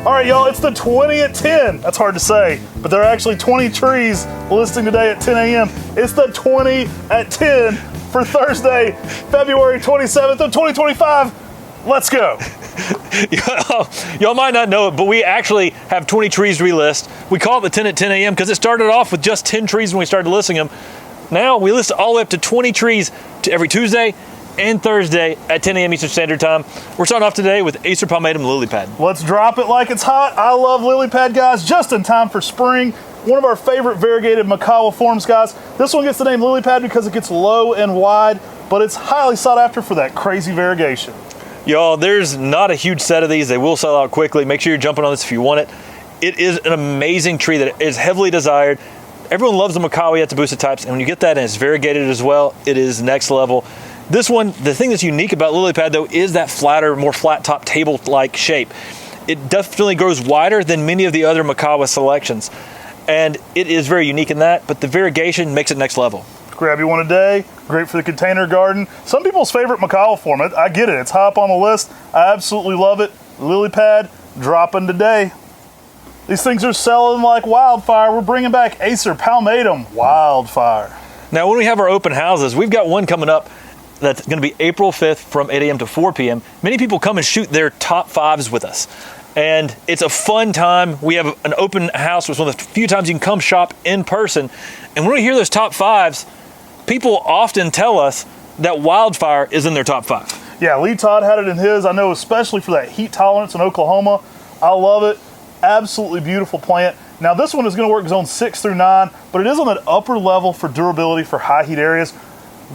All right, y'all, it's the 20 at 10. That's hard to say, but there are actually 20 trees listing today at 10 a.m. It's the 20 at 10 for Thursday, February 27th of 2025. Let's go. Y'all might not know it, but we actually have 20 trees to relist. We call it the 10 at 10 a.m. because it started off with just 10 trees when we started listing them. Now we list all the way up to 20 trees every Tuesday and Thursday at 10 a.m. Eastern Standard Time. We're starting off today with Acer Palmatum Lily Pad. Let's drop it like it's hot. I love lily pad, guys, just in time for spring. One of our favorite variegated macawa forms, guys. This one gets the name lily pad because it gets low and wide, but it's highly sought after for that crazy variegation. Y'all, there's not a huge set of these. They will sell out quickly. Make sure you're jumping on this if you want it. It is an amazing tree that is heavily desired. Everyone loves the macawa Yatabusa types, and when you get that and it's variegated as well, it is next level. This one, the thing that's unique about lily pad though is that flatter, more flat top table-like shape. It definitely grows wider than many of the other macawa selections, and it is very unique in that, but the variegation makes it next level. Grab you one a day, great for the container garden. Some people's favorite macawa form. I get it, it's high up on the list. I absolutely love it. Lily pad, dropping today. These things are selling like wildfire. We're bringing back Acer Palmatum Wildfire. Now, when we have our open houses, we've got one coming up that's going to be April 5th from 8 a.m. to 4 p.m. Many people come and shoot their top fives with us. And it's a fun time. We have an open house. It's one of the few times you can come shop in person. And when we hear those top fives, people often tell us that wildfire is in their top five. Yeah, Lee Todd had it in his. I know especially for that heat tolerance in Oklahoma. I love it. Absolutely beautiful plant. Now this one is going to work zone 6 through 9, but it is on that upper level for durability for high heat areas.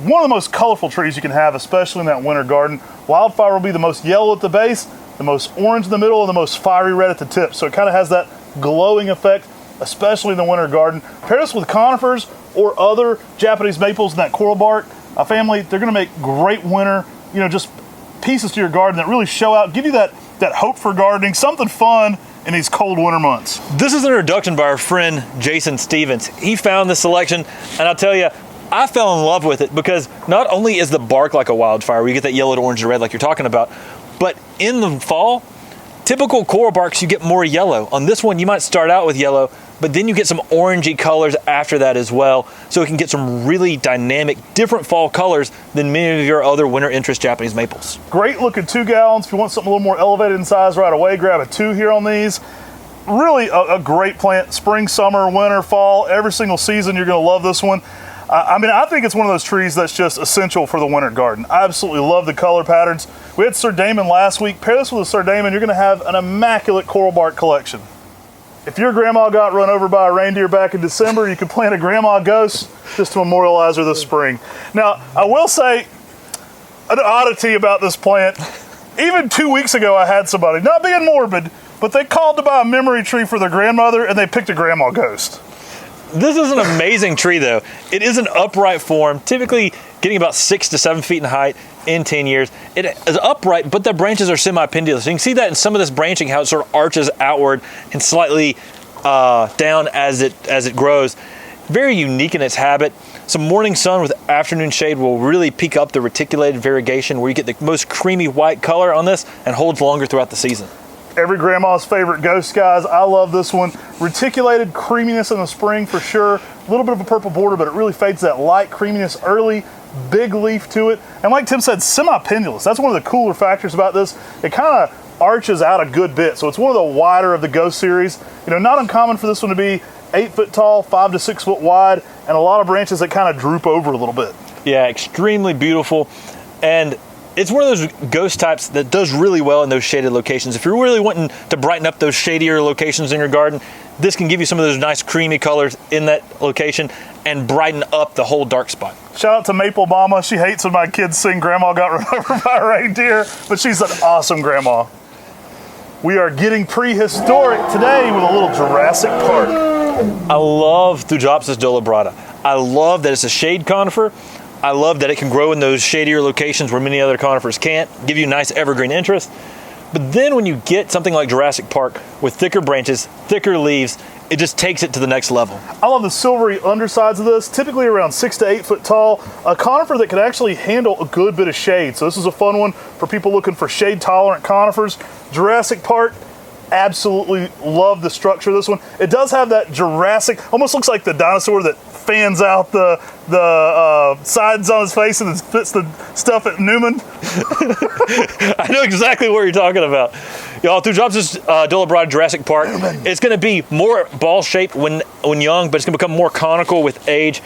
One of the most colorful trees you can have, especially in that winter garden. Wildfire will be the most yellow at the base, the most orange in the middle, and the most fiery red at the tip. So it kind of has that glowing effect, especially in the winter garden. Pair this with conifers or other Japanese maples in that coral bark family. They're going to make great winter, just pieces to your garden that really show out, give you that hope for gardening, something fun in these cold winter months. This is an introduction by our friend Jason Stevens. He found this selection, and I'll tell you, I fell in love with it because not only is the bark like a wildfire, where you get that yellow to orange to red like you're talking about, but in the fall, typical coral barks, you get more yellow. On this one, you might start out with yellow, but then you get some orangey colors after that as well. So it can get some really dynamic, different fall colors than many of your other winter interest Japanese maples. Great looking 2 gallons. If you want something a little more elevated in size right away, grab a 2 here on these. Really a great plant. Spring, summer, winter, fall, every single season, you're going to love this one. I think it's one of those trees that's just essential for the winter garden. I absolutely love the color patterns. We had Sirdamen last week. Pair this with a Sirdamen, you're going to have an immaculate coral bark collection. If your grandma got run over by a reindeer back in December, you could plant a grandma ghost just to memorialize her this spring. Now, I will say an oddity about this plant. Even 2 weeks ago, I had somebody, not being morbid, but they called to buy a memory tree for their grandmother, and they picked a grandma ghost. This is an amazing tree, though. It is an upright form, typically getting about 6 to 7 feet in height in 10 years. It is upright, but the branches are semi-pendulous. You can see that in some of this branching, how it sort of arches outward and slightly down as it grows. Very unique in its habit. Some morning sun with afternoon shade will really peak up the reticulated variegation, where you get the most creamy white color on this and holds longer throughout the season. Every grandma's favorite ghost, guys. I love this one. Reticulated creaminess in the spring for sure. A little bit of a purple border, but it really fades that light creaminess early. Big leaf to it. And like Tim said, semi-pendulous. That's one of the cooler factors about this. It kind of arches out a good bit. So it's one of the wider of the ghost series. Not uncommon for this one to be 8 foot tall, 5 to 6 foot wide, and a lot of branches that kind of droop over a little bit. Yeah, extremely beautiful. And it's one of those ghost types that does really well in those shaded locations. If you're really wanting to brighten up those shadier locations in your garden, this can give you some of those nice creamy colors in that location and brighten up the whole dark spot. Shout out to Maple Mama. She hates when my kids sing Grandma Got Run Over by a Reindeer, but she's an awesome grandma. We are getting prehistoric today with a little Jurassic Park. I love Thujopsis dolibrata. I love that it's a shade conifer. I love that it can grow in those shadier locations where many other conifers can't, give you nice evergreen interest. But then when you get something like Jurassic Park with thicker branches, thicker leaves, it just takes it to the next level. I love the silvery undersides of this, typically around 6 to 8 foot tall. A conifer that can actually handle a good bit of shade. So this is a fun one for people looking for shade tolerant conifers. Jurassic Park, Absolutely love the structure of this one. It does have that Jurassic, almost looks like the dinosaur that fans out the sides on his face and fits the stuff at Newman. I know exactly what you're talking about. Y'all, through Jobs' Dillabroad Jurassic Park, it's going to be more ball-shaped when young, but it's going to become more conical with age.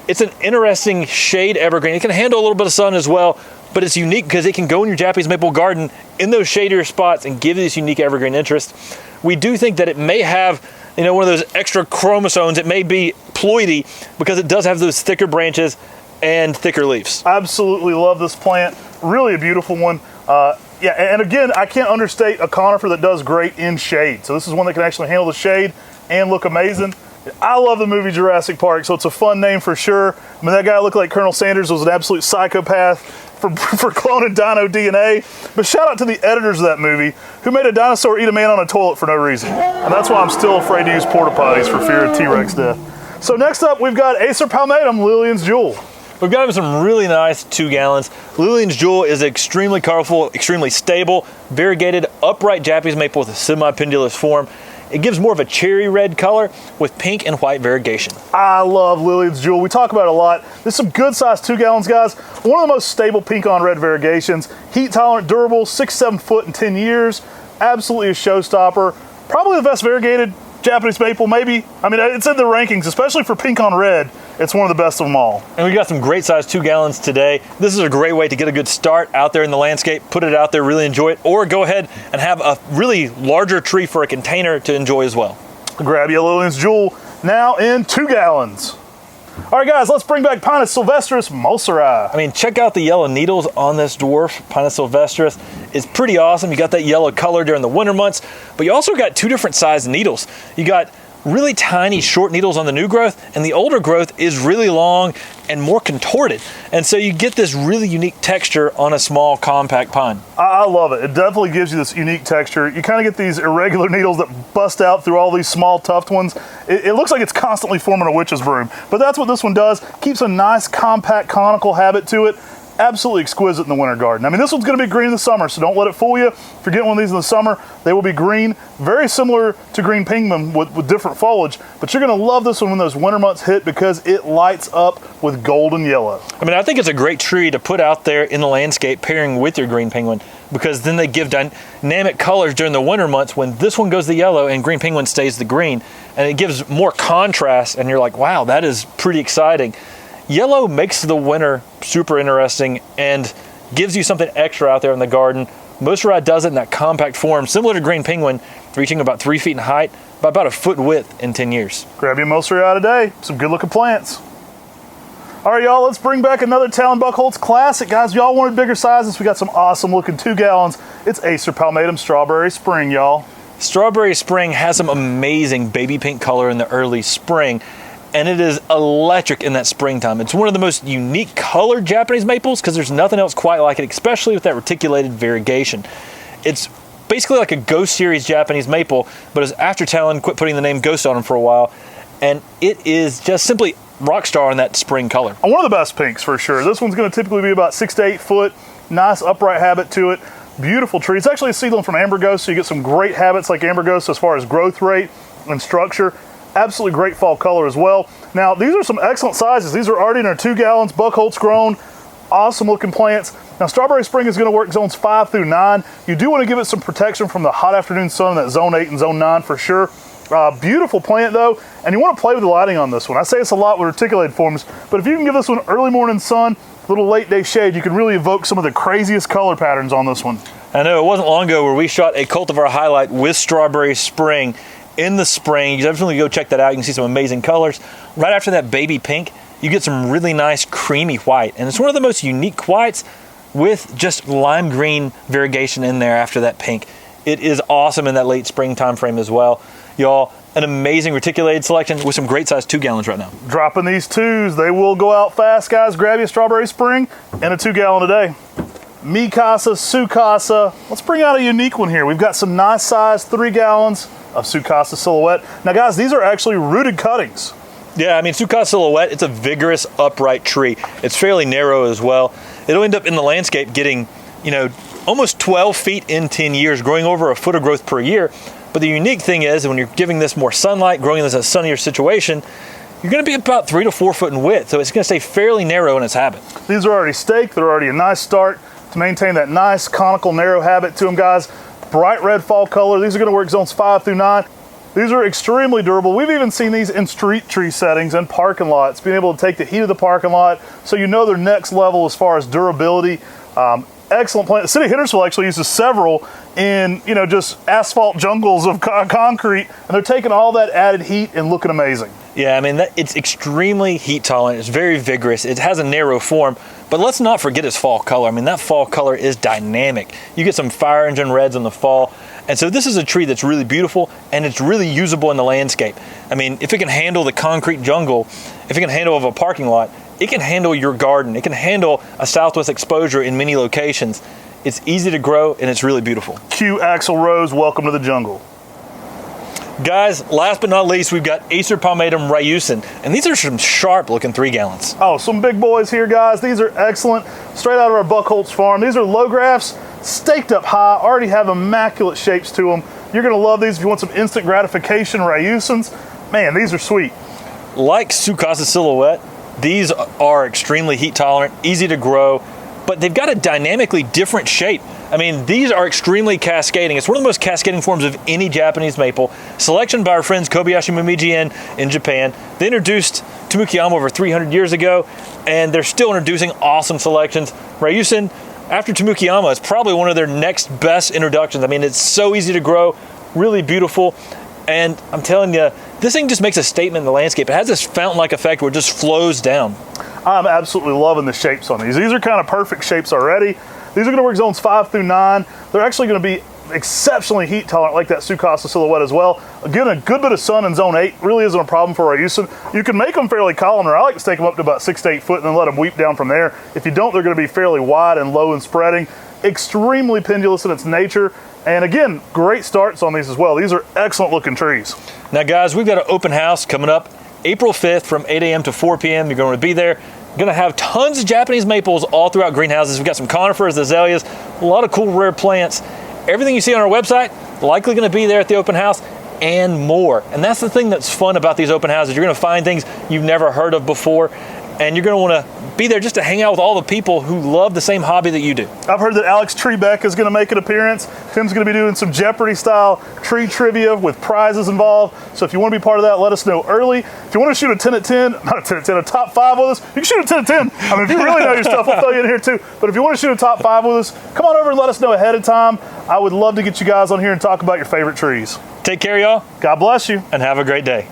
It's an interesting shade evergreen. It can handle a little bit of sun as well, but it's unique because it can go in your Japanese maple garden in those shadier spots and give you this unique evergreen interest. We do think that it may have, one of those extra chromosomes. It may be ploidy because it does have those thicker branches and thicker leaves. Absolutely love this plant. Really a beautiful one. Yeah, and again, I can't understate a conifer that does great in shade. So this is one that can actually handle the shade and look amazing. I love the movie Jurassic Park, so it's a fun name for sure. I mean, that guy looked like Colonel Sanders was an absolute psychopath for cloning dino DNA. But shout out to the editors of that movie who made a dinosaur eat a man on a toilet for no reason. And that's why I'm still afraid to use porta potties for fear of T-Rex death. So next up, we've got Acer palmatum, Lillian's Jewel. We've got him some really nice 2 gallons. Lillian's Jewel is extremely colorful, extremely stable, variegated, upright Japanese maple with a semi-pendulous form. It gives more of a cherry red color with pink and white variegation. I love Lillian's Jewel. We talk about it a lot. This is some good sized 2 gallons, guys. One of the most stable pink on red variegations. Heat tolerant, durable, 6-7 foot in 10 years. Absolutely a showstopper. Probably the best variegated Japanese maple, maybe. I mean, it's in the rankings, especially for pink on red. It's one of the best of them all. And we got some great size 2 gallons today. This is a great way to get a good start out there in the landscape, put it out there, really enjoy it, or go ahead and have a really larger tree for a container to enjoy as well. Grab your Lillian's Jewel now in 2 gallons. All right, guys, let's bring back Pinus sylvestris mulseri. I mean, check out the yellow needles on this dwarf, Pinus sylvestris. It's pretty awesome. You got that yellow color during the winter months, but you also got 2 different size needles. You got really tiny short needles on the new growth, and the older growth is really long and more contorted. And so you get this really unique texture on a small compact pine. I love it. It definitely gives you this unique texture. You kind of get these irregular needles that bust out through all these small tufted ones. It looks like it's constantly forming a witch's broom, but that's what this one does. Keeps a nice compact conical habit to it. Absolutely exquisite in the winter garden. I mean, this one's going to be green in the summer, so don't let it fool you. If you're getting one of these in the summer, they will be green, very similar to green penguin with different foliage, but you're going to love this one when those winter months hit because it lights up with golden yellow. I mean, I think it's a great tree to put out there in the landscape pairing with your green penguin because then they give dynamic colors during the winter months when this one goes the yellow and green penguin stays the green, and it gives more contrast, and you're like, wow, that is pretty exciting. Yellow makes the winter super interesting and gives you something extra out there in the garden. Mulseri does it in that compact form, similar to green penguin, reaching about 3 feet in height, by about a foot width in 10 years. Grab your Mulseri today. Some good looking plants. All right, y'all, let's bring back another Talon Buchholz classic. Guys, y'all wanted bigger sizes. We got some awesome looking 2 gallons. It's Acer palmatum Strawberry Spring, y'all. Strawberry Spring has some amazing baby pink color in the early spring, and it is electric in that springtime. It's one of the most unique colored Japanese maples because there's nothing else quite like it, especially with that reticulated variegation. It's basically like a Ghost series Japanese maple, but it's after Talon quit putting the name Ghost on them for a while, and it is just simply rock star in that spring color. One of the best pinks for sure. This one's going to typically be about 6 to 8 foot, nice upright habit to it. Beautiful tree. It's actually a seedling from Amber Ghost, so you get some great habits like Amber Ghost as far as growth rate and structure. Absolutely great fall color as well. Now, these are some excellent sizes. These are already in our 2 gallons, Buchholz grown, awesome looking plants. Now, Strawberry Spring is going to work zones 5 through 9. You do want to give it some protection from the hot afternoon sun, that zone 8 and zone 9 for sure. Beautiful plant though, and you want to play with the lighting on this one. I say it's a lot with reticulated forms, but if you can give this one early morning sun, little late day shade, you can really evoke some of the craziest color patterns on this one. I know it wasn't long ago where we shot a cultivar highlight with Strawberry Spring in the spring. You definitely go check that out. You can see some amazing colors. Right after that baby pink, you get some really nice creamy white, and it's one of the most unique whites with just lime green variegation in there after that pink. It is awesome in that late spring time frame as well. Y'all, an amazing reticulated selection with some great size 2 gallons right now. Dropping these 2s, they will go out fast, guys. Grab you a Strawberry Spring and a 2 gallon today. Mikasa, Sukasa. Let's bring out a unique one here. We've got some nice size 3 gallons of Sukasa Silhouette. Now guys, these are actually rooted cuttings. Yeah, I mean, Sukasa Silhouette, it's a vigorous, upright tree. It's fairly narrow as well. It'll end up in the landscape getting, almost 12 feet in 10 years, growing over a foot of growth per year. But the unique thing is, when you're giving this more sunlight, growing this in a sunnier situation, you're going to be about 3 to 4 foot in width. So it's going to stay fairly narrow in its habit. These are already staked. They're already a nice start to maintain that nice conical narrow habit to them, guys. Bright red fall color. These are going to work zones 5 through 9. These are extremely durable. We've even seen these in street tree settings and parking lots, being able to take the heat of the parking lot, so you know they're next level as far as durability. Excellent plant. The city of Hendersonville actually uses several in, just asphalt jungles of concrete, and they're taking all that added heat and looking amazing. Yeah, I mean, it's extremely heat tolerant. It's very vigorous. It has a narrow form, but let's not forget its fall color. I mean, that fall color is dynamic. You get some fire engine reds in the fall. And so this is a tree that's really beautiful, and it's really usable in the landscape. I mean, if it can handle the concrete jungle, if it can handle a parking lot, it can handle your garden. It can handle a southwest exposure in many locations. It's easy to grow, and it's really beautiful. Q Axl Rose, welcome to the jungle. Guys, last but not least, we've got Acer palmatum rayusin, and these are some sharp-looking 3 gallons. Oh, some big boys here, guys. These are excellent, straight out of our Buckholz farm. These are low grafts, staked up high, already have immaculate shapes to them. You're going to love these if you want some instant gratification rayusins. Man, these are sweet. Like Sukasa Silhouette, these are extremely heat tolerant, easy to grow, but they've got a dynamically different shape. I mean, these are extremely cascading. It's one of the most cascading forms of any Japanese maple. Selection by our friends Kobayashi Momiji in Japan. They introduced Tomukiyama over 300 years ago, and they're still introducing awesome selections. Rayusin, after Tomukiyama, is probably one of their next best introductions. I mean, it's so easy to grow, really beautiful, and I'm telling you, this thing just makes a statement in the landscape. It has this fountain-like effect where it just flows down. I'm absolutely loving the shapes on these. These are kind of perfect shapes already. These are going to work zones 5 through 9. They're actually going to be exceptionally heat tolerant, like that Sukasa Silhouette as well. Again, a good bit of sun in zone 8 really isn't a problem for rayusin. You can make them fairly columnar. I like to stake them up to about 6 to 8 foot and then let them weep down from there. If you don't, they're going to be fairly wide and low and spreading. Extremely pendulous in its nature. And again, great starts on these as well. These are excellent looking trees. Now guys, we've got an open house coming up April 5th from 8 a.m. to 4 p.m. You're going to be there. Going to have tons of Japanese maples all throughout greenhouses. We've got some conifers, azaleas, a lot of cool rare plants. Everything you see on our website, likely going to be there at the open house, and more. And that's the thing that's fun about these open houses. You're going to find things you've never heard of before, and you're going to want to be there just to hang out with all the people who love the same hobby that you do. I've heard that Alex Trebeck is going to make an appearance. Tim's going to be doing some Jeopardy-style tree trivia with prizes involved. So if you want to be part of that, let us know early. If you want to shoot a 10 at 10, not a 10 at 10, a top 5 with us, you can shoot a 10 at 10. I mean, if you really know your stuff, we'll throw you in here too. But if you want to shoot a top 5 with us, come on over and let us know ahead of time. I would love to get you guys on here and talk about your favorite trees. Take care, y'all. God bless you. And have a great day.